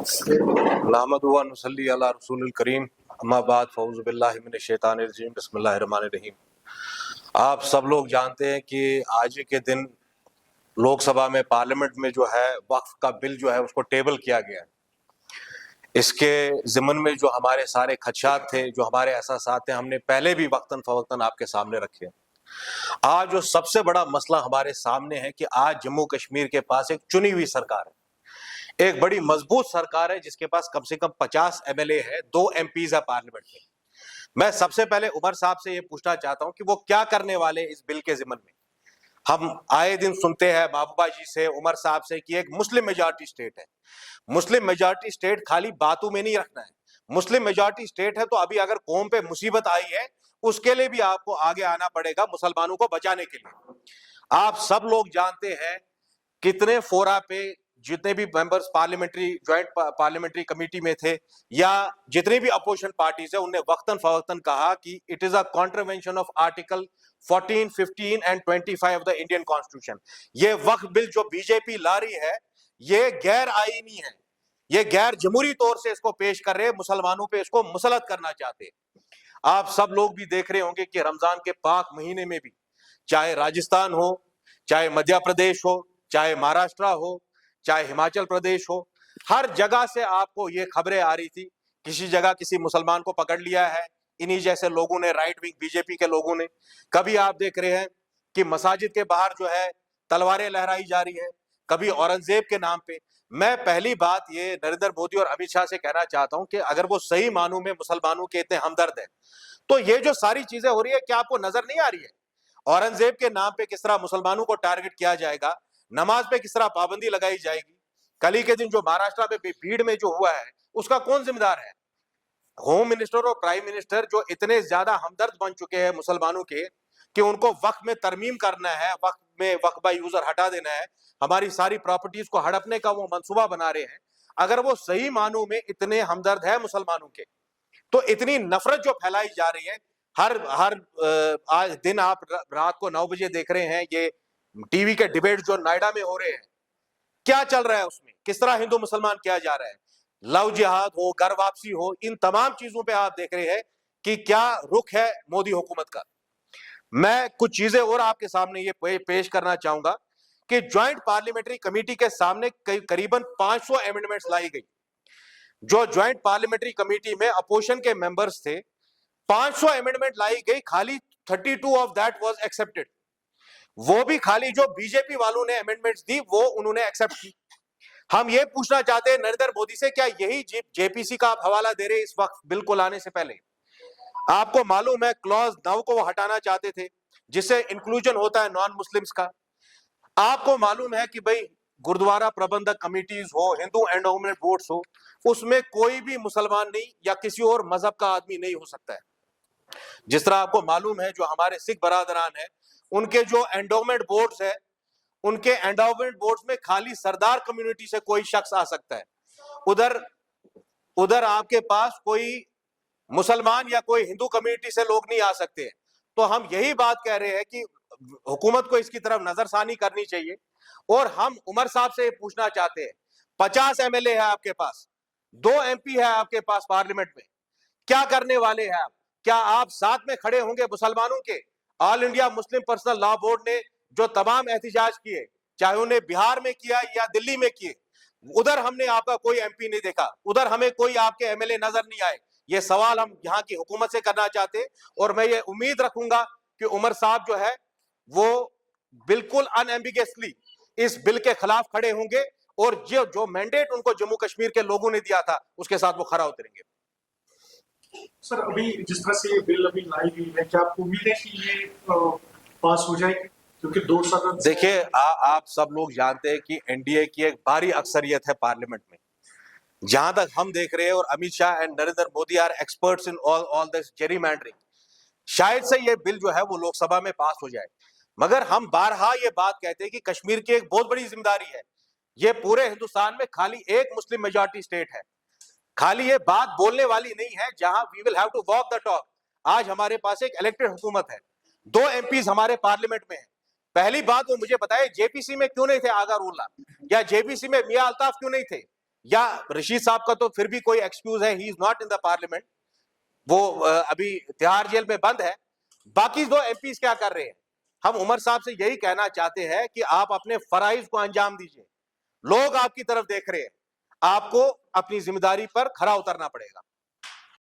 नहमदुहु व नुसल्ली अला रसूलिल करीम अम्मा बाद फ़ऊज़ु बिल्लाहि मिनश शैतानिर रजीम बिस्मिल्लाहिर रहमानिर रहीम। आप सब लोग जानते हैं कि आज के दिन लोकसभा में पार्लियामेंट में जो है वक्फ का बिल जो है उसको टेबल किया गया है। इसके ज़िमन में जो हमारे सारे खदशात थे, जो हमारे एहसासात थे, हमने पहले भी वक्तन फ़वक्तन आपके सामने रखे। आज जो सबसे बड़ा मसला हमारे सामने है कि आज जम्मू कश्मीर के पास एक चुनी हुई सरकार है, एक बड़ी मजबूत सरकार है जिसके पास कम से कम 50 MLA है, 2 MPs है पार्लियामेंट में। मैं सबसे पहले उमर साहब से ये पूछना चाहता हूं कि वो क्या करने वाले इस बिल के जिम्मन में। हम आए दिन सुनते हैं महबूबा जी से, उमर साहब से कि एक मुस्लिम मेजॉरिटी स्टेट है। मुस्लिम मेजॉरिटी स्टेट खाली बातों में नहीं रखना है। मुस्लिम मेजॉरिटी स्टेट है तो अभी अगर कौम पे मुसीबत आई है उसके लिए भी आपको आगे आना पड़ेगा, मुसलमानों को बचाने के लिए। आप सब लोग जानते हैं कितने फोरा पे जितने भी members parliamentary joint parliamentary committee में थे या जितनी भी अपोजिशन पार्टीज है, उनने वक्तन फवक्तन कहा कि it is a contravention of article 14, 15 and 25 of the Indian constitution. ये वक्फ बिल जो बीजेपी ला रही है ये गैर आईनी है, ये गैर जमहूरी तौर से इसको पेश कर रहे हैं, मुसलमानों पे इसको मुसलत करना चाहते हैं। आप सब लोग भी देख रहे होंगे कि रमजान के पाक महीने में भी चाहे राजस्थान हो, चाहे मध्य प्रदेश हो, चाहे महाराष्ट्र हो, चाहे हिमाचल प्रदेश हो, हर जगह से आपको ये खबरें आ रही थी। किसी जगह किसी मुसलमान को पकड़ लिया है इन्हीं जैसे लोगों ने, राइट विंग बीजेपी के लोगों ने। कभी आप देख रहे हैं कि मसाजिद के बाहर जो है तलवारें लहराई जा रही है, कभी औरंगजेब के नाम पे। मैं पहली बात ये नरेंद्र मोदी और अमित शाह से कहना चाहता हूं कि अगर वो सही मानों में मुसलमानों के इतने हमदर्द है तो ये जो सारी चीजें हो रही है क्या आपको नजर नहीं आ रही है? औरंगजेब के नाम पे किस तरह मुसलमानों को टारगेट किया जाएगा, नमाज पे किस तरह पाबंदी लगाई जाएगी। कल ही के दिन जो महाराष्ट्र में भीड़ में जो हुआ है उसका कौन जिम्मेदार है? होम मिनिस्टर और प्राइम मिनिस्टर जो इतने ज्यादा हमदर्द बन चुके हैं मुसलमानों के कि उनको वक्त में तरमीम करना है, वक्त में वक्त बाय यूजर हटा देना है, हमारी सारी प्रॉपर्टीज को हड़पने का वो मंसूबा बना रहे हैं। अगर वो सही मानों में इतने हमदर्द है मुसलमानों के तो इतनी नफरत जो फैलाई जा रही है, हर हर आज दिन आप रात को 9 बजे देख रहे हैं ये टीवी के डिबेट जो नोएडा में हो रहे हैं, क्या चल रहा है उसमें, किस तरह हिंदू मुसलमान किया जा रहा है, लव जिहाद हो, घर वापसी हो, इन तमाम चीजों पे आप देख रहे हैं कि क्या रुख है मोदी हुकूमत का। मैं कुछ चीजें और आपके सामने ये पेश करना चाहूंगा कि ज्वाइंट पार्लियामेंट्री कमेटी के सामने करीबन 500 अमेंडमेंट्स लाई गई। जो ज्वाइंट पार्लियामेंट्री कमेटी में अपोजिशन के मेंबर्स थे, 500 अमेंडमेंट लाई गई, खाली 32 ऑफ दैट वाज एक्सेप्टेड। वो भी खाली जो बीजेपी वालों ने अमेंडमेंट्स दी वो उन्होंने एक्सेप्ट की। हम ये पूछना चाहते हैं नरेंद्र मोदी से, क्या यही जेपीसी का आप हवाला दे रहे इस वक्त बिल को लाने से पहले? आपको मालूम है क्लॉज 9 को वो हटाना चाहते थे जिससे इंक्लूजन होता है नॉन मुस्लिम्स का। आपको मालूम है कि भाई गुरुद्वारा प्रबंधक कमेटीज हो, हिंदू एंडोमेंट बोर्ड्स हो, उसमें कोई भी मुसलमान नहीं या किसी और मजहब का आदमी नहीं हो सकता है। जिस तरह आपको मालूम है जो हमारे सिख बरादरान है उनके जो एंडोमेंट बोर्ड्स है, उनके एंडोमेंट बोर्ड्स में खाली सरदार कम्युनिटी से कोई शख्स आ सकता है, उधर उधर आपके पास कोई मुसलमान या कोई हिंदू कम्युनिटी से लोग नहीं आ सकते हैं। तो हम यही बात कह रहे हैं कि हुकूमत को इसकी तरफ नजरसानी करनी चाहिए। और हम उमर साहब से पूछना चाहते हैं, 50 MLA है आपके पास, 2 MP है आपके पास पार्लियामेंट में, क्या करने वाले हैं आप? क्या आप साथ में खड़े होंगे मुसलमानों के? All India Muslim personal law board ने जो तमाम एहतिजाज किए, चाहे उन्हें बिहार में किया या दिल्ली में किए, उधर हमने आपका कोई MP नहीं देखा, उधर हमें कोई आपके MLA नजर नहीं आए। ये सवाल हम यहाँ की हुकूमत से करना चाहते हैं और मैं ये उम्मीद रखूंगा कि उमर साहब जो है वो बिल्कुल अनएम्बिगसली इस बिल के खिलाफ खड़े होंगे और जो मैंडेट उनको जम्मू कश्मीर के लोगों ने दिया था उसके साथ वो खड़ा उतरेंगे। सर, अभी जिस तरह से ये बिल अभी लाई गई है, क्या आपको उम्मीद है कि ये पास हो जाएगी? क्योंकि 2 सदन, देखिए आप सब लोग जानते हैं कि एनडीए की एक भारी अक्सरियत है पार्लियामेंट में। जहां तक हम देख रहे हैं और Amit Shah and Narendra Modi are experts in all this gerrymandering, शायद से ये बिल जो है वो लोकसभा में पास हो जाए। मगर हम बारहा ये बात कहते हैं कि कश्मीर की एक बहुत बड़ी जिम्मेदारी है। ये पूरे हिंदुस्तान में खाली एक मुस्लिम मेजॉरिटी स्टेट है, खाली ये बात बोलने वाली नहीं है जहां we will have to walk the talk. आज हमारे पास एक इलेक्टेड हुकूमत है, 2 MPs हमारे पार्लियामेंट में है। पहली बात वो मुझे बताए जेपीसी में क्यों नहीं थे आगा उल्ला, या जेपीसी में मियां अल्ताफ क्यों नहीं थे, या रशीद साहब का तो फिर भी कोई एक्सक्यूज है, he is not in the parliament, वो अभी तिहाड़ जेल में बंद है। बाकी दो एमपीज क्या कर रहे हैं? हम उमर साहब से यही कहना चाहते हैं कि आप अपने फराइज को अंजाम दीजिए। लोग आपकी तरफ देख रहे हैं, आपको अपनी जिम्मेदारी पर खरा उतरना पड़ेगा।